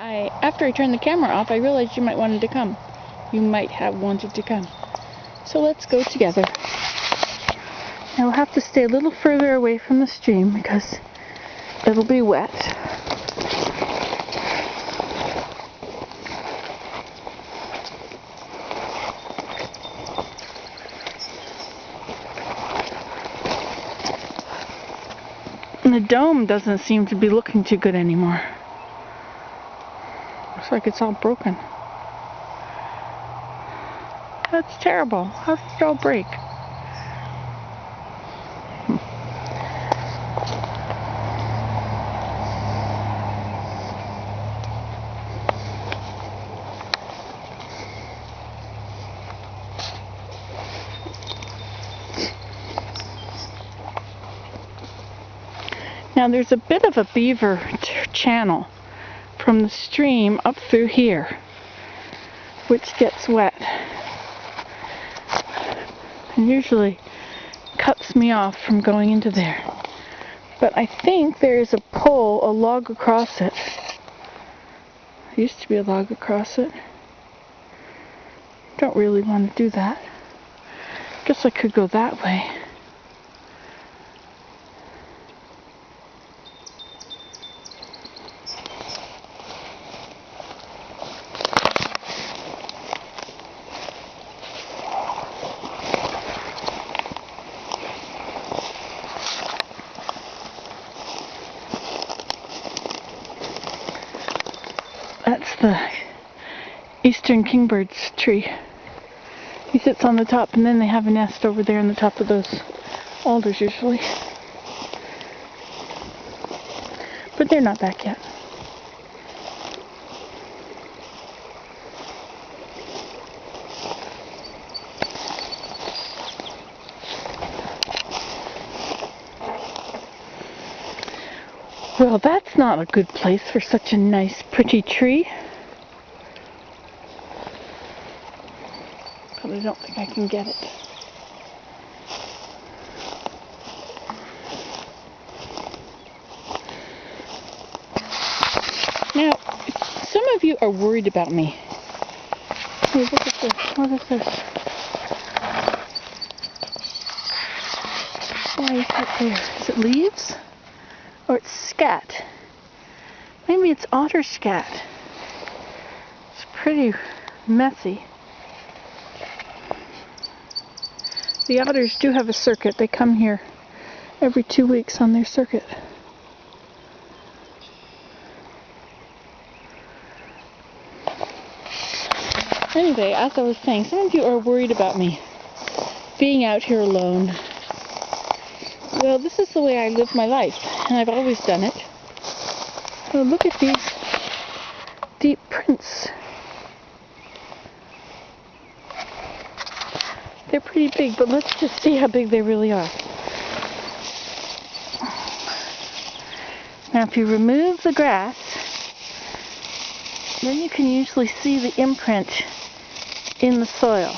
After I turned the camera off, I realized you might wanted to come. You might have wanted to come. So let's go together. Now we'll have to stay a little further away from the stream because it'll be wet. And the dome doesn't seem to be looking too good anymore. Looks like it's all broken. That's terrible. How did it all break? Now there's a bit of a beaver channel from the stream up through here, which gets wet and usually cuts me off from going into there. But I think there is a pole, a log across it. There used to be a log across it. Don't really want to do that. Guess I could go that way. That's the eastern kingbird's tree. He sits on the top, and then they have a nest over there on the top of those alders usually. But they're not back yet. Well, that's not a good place for such a nice, pretty tree. But I don't think I can get it. Now, some of you are worried about me. Hey, look at this. What is this? Why is that there? Is it leaves? Or it's scat. Maybe it's otter scat. It's pretty messy. The otters do have a circuit. They come here every 2 weeks on their circuit. Anyway, as I was saying, some of you are worried about me being out here alone. Well, this is the way I live my life, and I've always done it. Oh, look at these deep prints. They're pretty big, but let's just see how big they really are. Now, if you remove the grass, then you can usually see the imprint in the soil.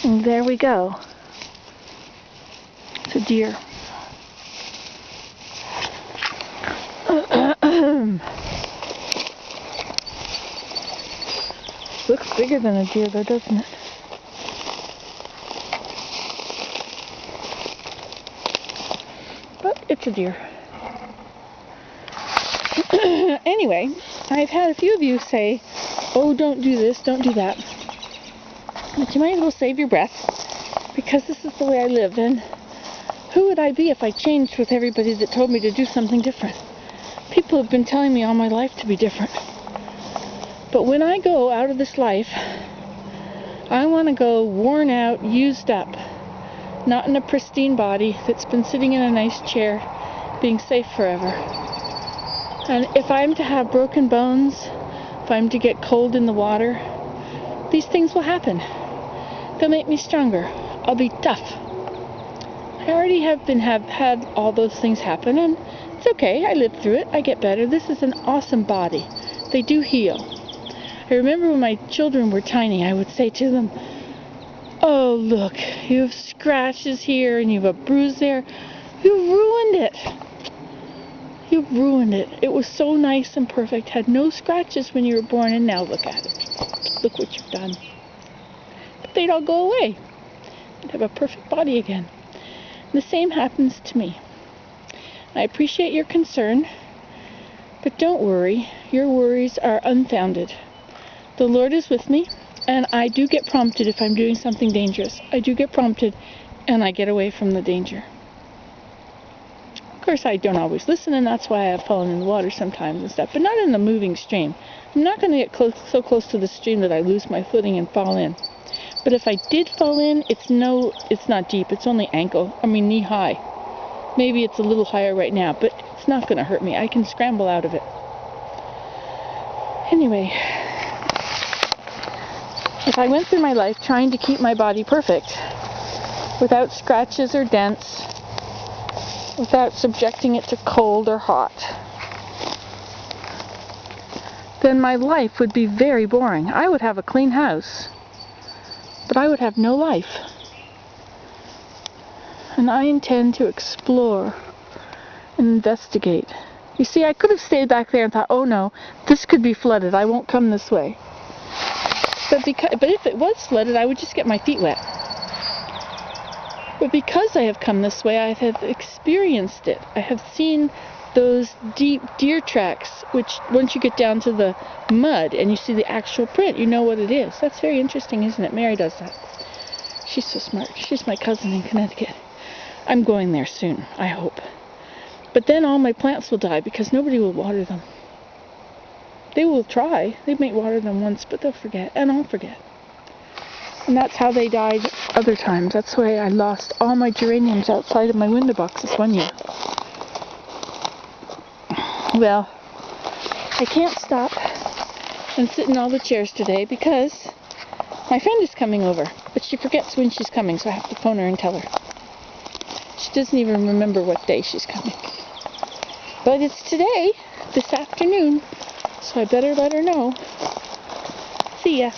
And there we go. It's a deer. Looks bigger than a deer though, doesn't it? But it's a deer. Anyway, I've had a few of you say, oh, don't do this, don't do that. But you might as well save your breath, because this is the way I live, and who would I be if I changed with everybody that told me to do something different? People have been telling me all my life to be different. But when I go out of this life, I want to go worn out, used up, not in a pristine body that's been sitting in a nice chair, being safe forever. And if I'm to have broken bones, if I'm to get cold in the water, these things will happen. They'll make me stronger. I'll be tough. I already have had all those things happen, and it's okay. I lived through it. I get better. This is an awesome body They do heal. I remember when my children were tiny, I would say to them, "Oh, look, you have scratches here and you have a bruise there. You ruined it. You ruined it. It was so nice and perfect. Had no scratches when you were born, and now look at it. Look what you've done." But they'd all go away. I'd have a perfect body again. And the same happens to me. I appreciate your concern, but don't worry. Your worries are unfounded. The Lord is with me, and I do get prompted if I'm doing something dangerous. I do get prompted, and I get away from the danger. Of course, I don't always listen, and that's why I've fallen in the water sometimes and stuff, but not in the moving stream. I'm not going to get so close to the stream that I lose my footing and fall in. But if I did fall in, it's not deep. It's only knee high. Maybe it's a little higher right now, but it's not going to hurt me. I can scramble out of it. Anyway, if I went through my life trying to keep my body perfect, without scratches or dents, without subjecting it to cold or hot, then my life would be very boring. I would have a clean house, but I would have no life. And I intend to explore and investigate. You see, I could have stayed back there and thought, oh no, this could be flooded. I won't come this way. But if it was flooded, I would just get my feet wet. But because I have come this way, I have experienced it. I have seen those deep deer tracks, which once you get down to the mud and you see the actual print, you know what it is. That's very interesting, isn't it? Mary does that. She's so smart. She's my cousin in Connecticut. I'm going there soon, I hope. But then all my plants will die because nobody will water them. They will try. They may water them once, but they'll forget, and I'll forget. And that's how they died other times. That's why I lost all my geraniums outside of my window boxes one year. Well, I can't stop and sit in all the chairs today because my friend is coming over, but she forgets when she's coming, so I have to phone her and tell her. She doesn't even remember what day she's coming. But it's today, this afternoon, so I better let her know. See ya.